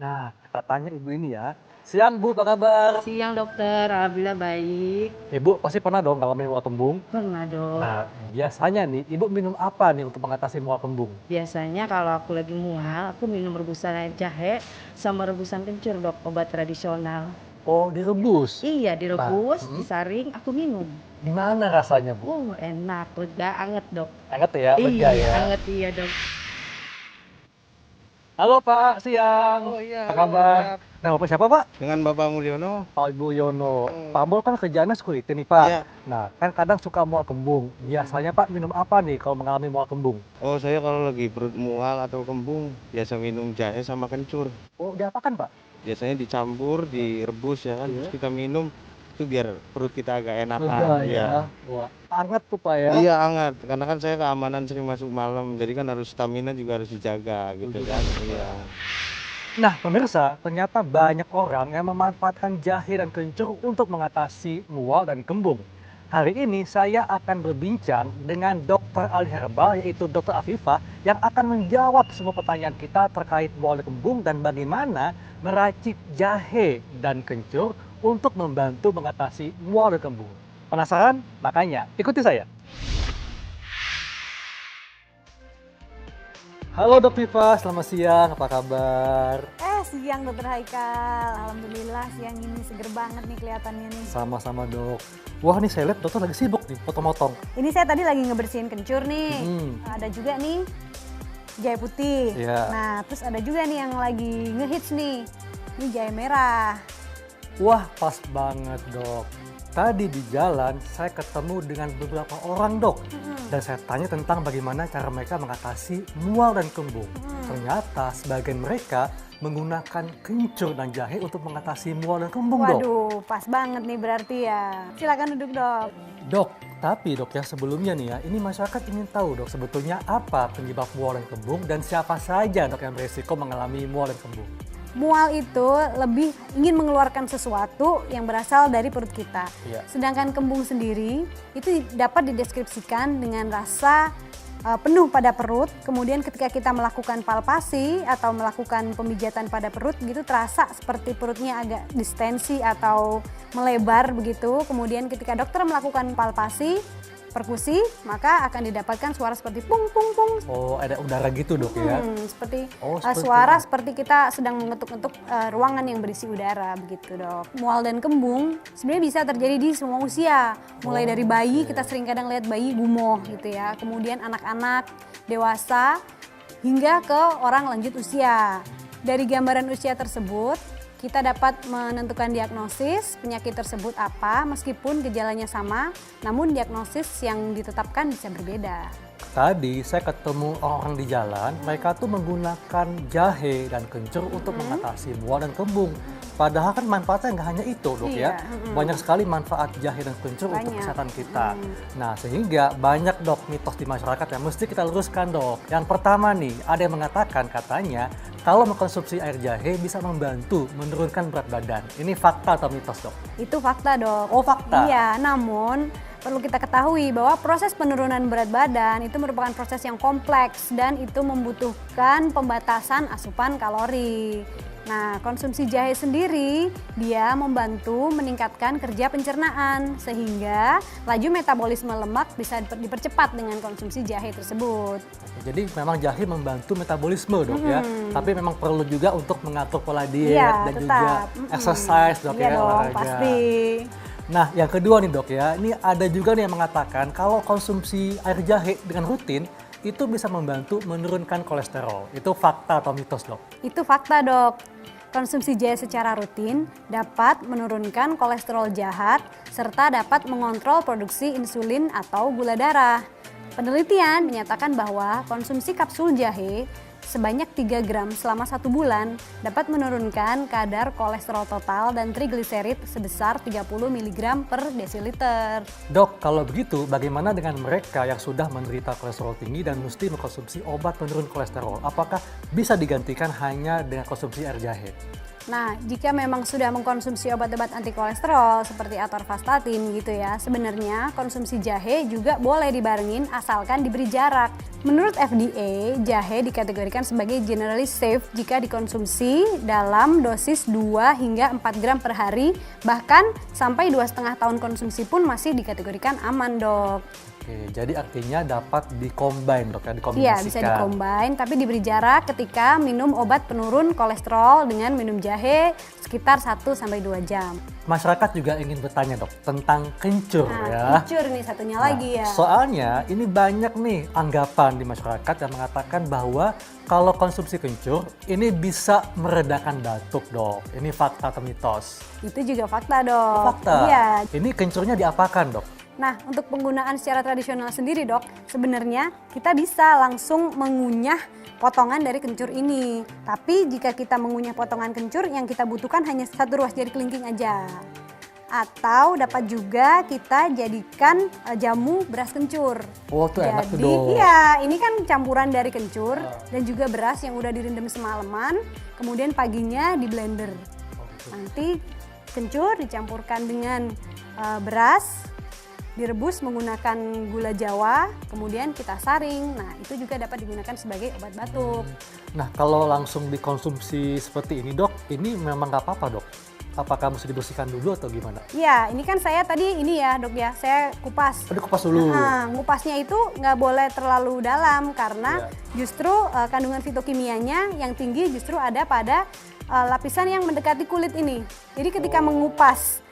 Nah, kita tanya ibu ini ya. Siang Bu, apa kabar? Siang dokter, alhamdulillah baik. Ibu pasti pernah dong ngalamin mual kembung. Pernah dong. Nah, biasanya nih ibu minum apa nih untuk mengatasi mual kembung? Biasanya kalau aku lagi mual, aku minum rebusan air jahe sama rebusan kencur dok, obat tradisional. Oh, direbus. Iya Nah, direbus, disaring, aku minum. gimana rasanya Bu? Enak, lega, anget dok. Anget ya, lega Iya, ya. anget iya dok. Halo Pak, siang. Oh iya, Apa halo, kabar? Pak. Nah, Bapak siapa Pak? Dengan Bapak Mulyono. Pak Ibu Yono. Hmm. Pak Mul kan kerjaannya security nih Pak. Iya. Nah, kan kadang suka mual kembung. Biasanya Pak minum apa nih kalau mengalami mual kembung? Oh, saya kalau lagi perut mual atau kembung, biasa minum jahe sama kencur. Oh, diapakan Pak? Biasanya dicampur, direbus ya kan, Iya. terus kita minum, itu biar perut kita agak enakan. Lega Iya. ya. Wah, anget tuh Pak ya. Iya, hangat. Karena kan saya keamanan sering masuk malam, jadi kan harus stamina juga harus dijaga gitu kan. Iya. Nah, pemirsa, ternyata banyak orang yang memanfaatkan jahe dan kencur untuk mengatasi mual dan kembung. Hari ini saya akan berbincang dengan dokter ahli herbal yaitu Dr. Afifah yang akan menjawab semua pertanyaan kita terkait mual dan kembung dan bagaimana meracik jahe dan kencur untuk membantu mengatasi mual dan kembung. Penasaran? Makanya ikuti saya. Halo Dok Viva, selamat siang, apa kabar? Siang dokter Haikal, alhamdulillah siang ini seger banget nih kelihatannya nih. Sama-sama dok. Wah nih saya lihat dokter lagi sibuk nih, potong-potong. Ini saya tadi lagi ngebersihin kencur nih. Hmm. Ada juga nih jahe putih. Iya. Nah terus ada juga nih yang lagi ngehits nih. Ini jahe merah. Wah pas banget dok. Tadi di jalan saya ketemu dengan beberapa orang dok. Dan saya tanya tentang bagaimana cara mereka mengatasi mual dan kembung. Ternyata sebagian mereka menggunakan kencur dan jahe untuk mengatasi mual dan kembung dok. Waduh pas banget nih berarti ya. Silakan duduk dok. Dok, tapi dok ya sebelumnya nih ya, ini masyarakat ingin tahu dok sebetulnya apa penyebab mual dan kembung dan siapa saja dok yang berisiko mengalami mual dan kembung. Mual itu lebih ingin mengeluarkan sesuatu yang berasal dari perut kita. Iya. Sedangkan kembung sendiri itu dapat dideskripsikan dengan rasa penuh pada perut. Kemudian ketika kita melakukan palpasi atau melakukan pemijatan pada perut gitu terasa seperti perutnya agak distensi atau melebar begitu. Kemudian ketika dokter melakukan palpasi, perkusi, maka akan didapatkan suara seperti pung pung pung. Oh ada udara gitu dok ya. Seperti Seperti suara itu. seperti kita sedang mengetuk-ngetuk ruangan yang berisi udara begitu dok. Mual dan kembung sebenarnya bisa terjadi di semua usia. Mulai dari bayi, kita sering kadang lihat bayi gumoh gitu ya. Kemudian anak-anak, dewasa, hingga ke orang lanjut usia. Dari gambaran usia tersebut, kita dapat menentukan diagnosis penyakit tersebut apa, meskipun gejalanya sama, namun diagnosis yang ditetapkan bisa berbeda. Tadi saya ketemu orang di jalan, mereka tuh menggunakan jahe dan kencur untuk mengatasi mual dan kembung. Padahal kan manfaatnya nggak hanya itu dok ya, Iya, banyak sekali manfaat jahe dan kencur untuk Banyak. kesehatan kita. Nah sehingga banyak dok mitos di masyarakat yang mesti kita luruskan dok. Yang pertama nih, ada yang mengatakan katanya kalau mengkonsumsi air jahe bisa membantu menurunkan berat badan. Ini fakta atau mitos dok? Itu fakta dok. Oh fakta? Iya, namun perlu kita ketahui bahwa proses penurunan berat badan itu merupakan proses yang kompleks dan itu membutuhkan pembatasan asupan kalori. Nah, konsumsi jahe sendiri dia membantu meningkatkan kerja pencernaan sehingga laju metabolisme lemak bisa dipercepat dengan konsumsi jahe tersebut. Jadi memang jahe membantu metabolisme dok ya, tapi memang perlu juga untuk mengatur pola diet Iya, dan tetap. juga exercise dok Iya ya, dong, olahraga. pasti. Nah yang kedua nih dok ya, ini ada juga nih yang mengatakan kalau konsumsi air jahe dengan rutin itu bisa membantu menurunkan kolesterol. Itu fakta atau mitos dok? Itu fakta dok. Konsumsi jahe secara rutin dapat menurunkan kolesterol jahat serta dapat mengontrol produksi insulin atau gula darah. Penelitian menyatakan bahwa konsumsi kapsul jahe sebanyak 3 gram selama 1 bulan dapat menurunkan kadar kolesterol total dan trigliserid sebesar 30 mg per desiliter. Dok, kalau begitu bagaimana dengan mereka yang sudah menderita kolesterol tinggi dan mesti mengkonsumsi obat penurun kolesterol? Apakah bisa digantikan hanya dengan konsumsi air jahe? Nah, jika memang sudah mengkonsumsi obat-obat anti kolesterol seperti atorvastatin gitu ya, sebenarnya konsumsi jahe juga boleh dibarengin asalkan diberi jarak. Menurut FDA, jahe dikategorikan sebagai generally safe jika dikonsumsi dalam dosis 2 hingga 4 gram per hari, bahkan sampai 2,5 tahun konsumsi pun masih dikategorikan aman, Dok. Oke, jadi artinya dapat dikombin dok ya, Iya, dikombinasikan. bisa dikombin, tapi diberi jarak ketika minum obat penurun kolesterol dengan minum jahe sekitar 1-2 jam. Masyarakat juga ingin bertanya dok tentang kencur Nah, ya. kencur nih satunya Nah, lagi ya. soalnya ini banyak nih anggapan di masyarakat yang mengatakan bahwa kalau konsumsi kencur ini bisa meredakan batuk dok. Ini fakta atau mitos? Itu juga fakta, Dok. Fakta. Iya. Ini kencurnya diapakan dok? Nah, untuk penggunaan secara tradisional sendiri, Dok, sebenarnya kita bisa langsung mengunyah potongan dari kencur ini. Tapi jika kita mengunyah potongan kencur, yang kita butuhkan hanya 1 ruas jari kelingking aja. Atau dapat juga kita jadikan jamu beras kencur. Oh, tuh enak tuh Jadi, dok. iya, ini kan campuran dari kencur dan juga beras yang udah direndam semalaman, kemudian paginya di blender. Nanti kencur dicampurkan dengan beras, direbus menggunakan gula Jawa, kemudian kita saring. Nah, itu juga dapat digunakan sebagai obat batuk. Nah, kalau langsung dikonsumsi seperti ini dok, ini memang nggak apa-apa dok? Apakah mesti dibersihkan dulu atau gimana? Iya, ini kan saya tadi ini ya, Dok ya, saya kupas. Oh, dikupas dulu. Nah, ngupasnya itu nggak boleh terlalu dalam karena justru kandungan fitokimianya yang tinggi justru ada pada lapisan yang mendekati kulit ini. Jadi ketika mengupas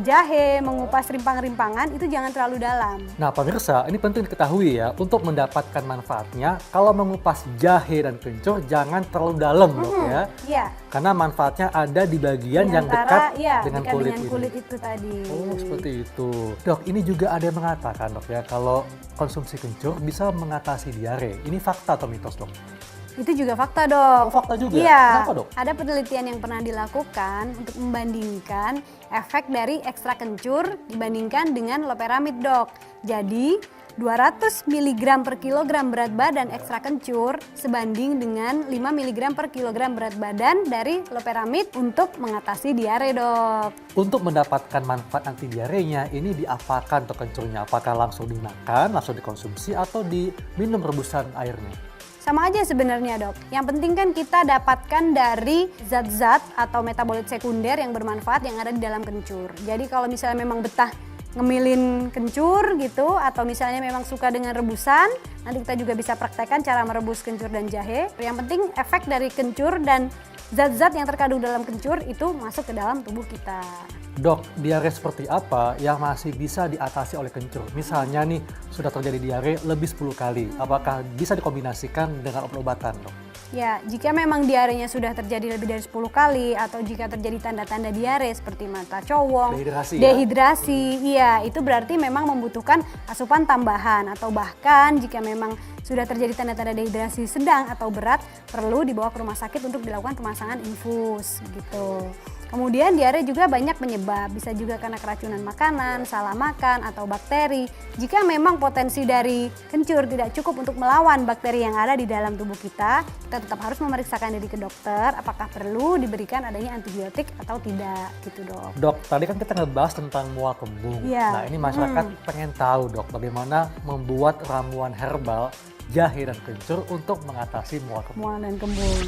jahe, mengupas rimpang-rimpangan itu jangan terlalu dalam. Nah pemirsa, ini penting diketahui ya, untuk mendapatkan manfaatnya, kalau mengupas jahe dan kencur jangan terlalu dalam dok ya. Iya. Karena manfaatnya ada di bagian Di yang antara, dekat iya, dengan dekat kulit dengan ini. kulit itu tadi. Oh seperti itu. Dok, ini juga ada yang mengatakan dok ya, kalau konsumsi kencur bisa mengatasi diare. Ini fakta atau mitos dok? Itu juga fakta, Dok. Oh, fakta juga? Iya. Kenapa, Dok? Ada penelitian yang pernah dilakukan untuk membandingkan efek dari ekstra kencur dibandingkan dengan loperamid, Dok. Jadi 200 mg per kilogram berat badan ekstra kencur sebanding dengan 5 mg per kilogram berat badan dari loperamid untuk mengatasi diare, Dok. Untuk mendapatkan manfaat anti diarenya, ini diapakan atau kencurnya? Apakah langsung dimakan, langsung dikonsumsi, atau diminum rebusan airnya? Sama aja sebenarnya, Dok. Yang penting kan kita dapatkan dari zat-zat atau metabolit sekunder yang bermanfaat yang ada di dalam kencur. Jadi kalau misalnya memang betah ngemilin kencur gitu, atau misalnya memang suka dengan rebusan, nanti kita juga bisa praktekkan cara merebus kencur dan jahe. Yang penting efek dari kencur dan zat-zat yang terkandung dalam kencur itu masuk ke dalam tubuh kita. Dok, diare seperti apa yang masih bisa diatasi oleh kencur? Misalnya nih, sudah terjadi diare lebih 10 kali. Apakah bisa dikombinasikan dengan obat-obatan, dok? Ya, jika memang diarenya sudah terjadi lebih dari 10 kali atau jika terjadi tanda-tanda diare seperti mata cowong, dehidrasi, iya, itu berarti memang membutuhkan asupan tambahan, atau bahkan jika memang sudah terjadi tanda-tanda dehidrasi sedang atau berat, perlu dibawa ke rumah sakit untuk dilakukan pemasangan infus gitu. Kemudian diare juga banyak penyebab, bisa juga karena keracunan makanan, salah makan, atau bakteri. Jika memang potensi dari kencur tidak cukup untuk melawan bakteri yang ada di dalam tubuh kita tetap harus memeriksakan diri ke dokter apakah perlu diberikan adanya antibiotik atau tidak gitu, Dok. Dok, tadi kan kita ngebahas tentang mual kembung. Iya. Nah ini masyarakat pengen tahu dok, bagaimana membuat ramuan herbal jahe dan kencur untuk mengatasi mual kembung. Mual dan kembung.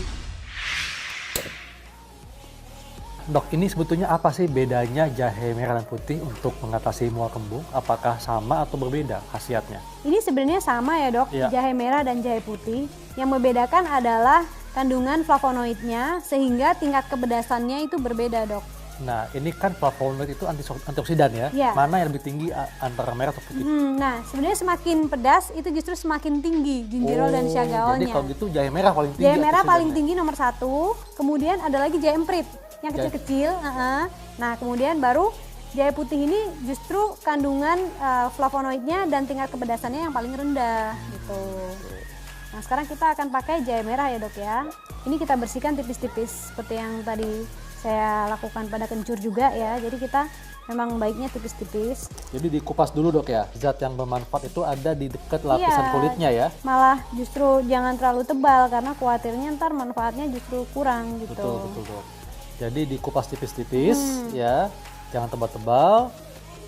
Dok, ini sebetulnya apa sih bedanya jahe merah dan putih untuk mengatasi mual kembung? Apakah sama atau berbeda khasiatnya? Ini sebenarnya sama ya, Dok, Iya. jahe merah dan jahe putih. Yang membedakan adalah kandungan flavonoidnya sehingga tingkat kepedasannya itu berbeda, Dok. Nah, ini kan flavonoid itu antioksidan ya. Iya. Mana yang lebih tinggi antara merah atau putih? Nah, sebenarnya semakin pedas itu justru semakin tinggi ginjerol dan Jadi syagaolnya. kalau gitu jahe merah paling tinggi. Jahe merah paling antioksidannya. tinggi nomor 1, kemudian ada lagi jahe emprit yang kecil-kecil. Nah, kemudian baru jahe putih ini justru kandungan flavonoidnya dan tingkat kepedasannya yang paling rendah gitu. Nah, sekarang kita akan pakai jahe merah ya, Dok ya. Ini kita bersihkan tipis-tipis seperti yang tadi saya lakukan pada kencur juga ya. Jadi kita memang baiknya tipis-tipis. Jadi dikupas dulu dok ya. Zat yang bermanfaat itu ada di dekat lapisan Iya. kulitnya ya. Malah justru jangan terlalu tebal karena khawatirnya ntar manfaatnya justru kurang gitu. Betul dok. Jadi dikupas tipis-tipis ya, jangan tebal-tebal.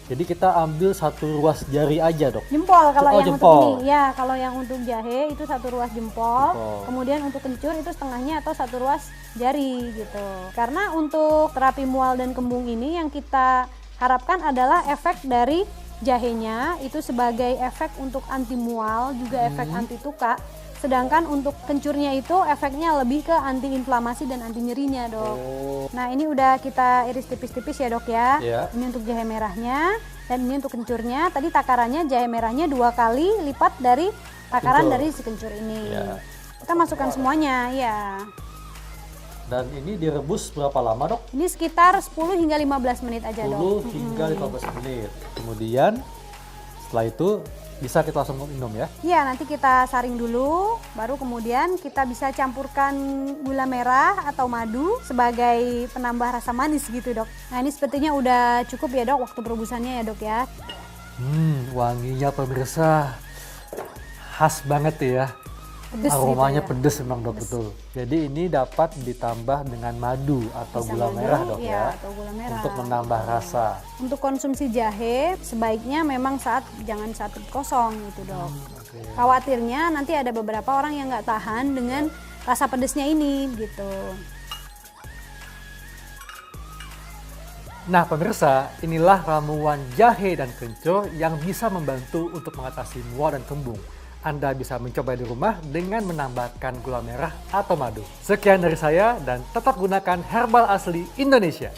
Jadi kita ambil satu ruas jari aja, Dok. Jempol kalau Oh, yang jempol. untuk ini. Ya, kalau yang untuk jahe itu satu ruas jempol. Jempol. Kemudian untuk kencur itu setengahnya atau satu ruas jari gitu. Karena untuk terapi mual dan kembung ini yang kita harapkan adalah efek dari jahenya itu sebagai efek untuk anti mual, juga efek anti tuka. Sedangkan untuk kencurnya itu efeknya lebih ke anti inflamasi dan anti nyerinya, Dok. Oh. Nah, ini udah kita iris tipis-tipis ya, Dok ya. Iya. Ini untuk jahe merahnya dan ini untuk kencurnya. Tadi takarannya jahe merahnya 2 kali lipat dari takaran Kencur. dari si kencur ini. Iya. Kita masukkan semuanya, ya. Dan ini direbus berapa lama, Dok? Ini sekitar 10 hingga 15 menit aja, 10 Dok. hingga 15 menit. Kemudian setelah itu bisa kita langsung minum ya. Iya, nanti kita saring dulu, baru kemudian kita bisa campurkan gula merah atau madu sebagai penambah rasa manis gitu, Dok. Nah, ini sepertinya udah cukup ya, Dok, waktu perebusannya ya, Dok ya. Wanginya pemirsa khas banget ya. Pedes Aromanya gitu ya. pedes memang, Dok, betul. Jadi ini dapat ditambah dengan madu atau Bisa gula madu, merah, Dok iya, ya. atau gula merah. Untuk menambah rasa. Untuk konsumsi jahe sebaiknya memang jangan saat kosong gitu, Dok. Oke. Khawatirnya nanti ada beberapa orang yang nggak tahan dengan rasa pedesnya ini gitu. Nah pemirsa, inilah ramuan jahe dan kencur yang bisa membantu untuk mengatasi mual dan kembung. Anda bisa mencoba di rumah dengan menambahkan gula merah atau madu. Sekian dari saya dan tetap gunakan herbal asli Indonesia.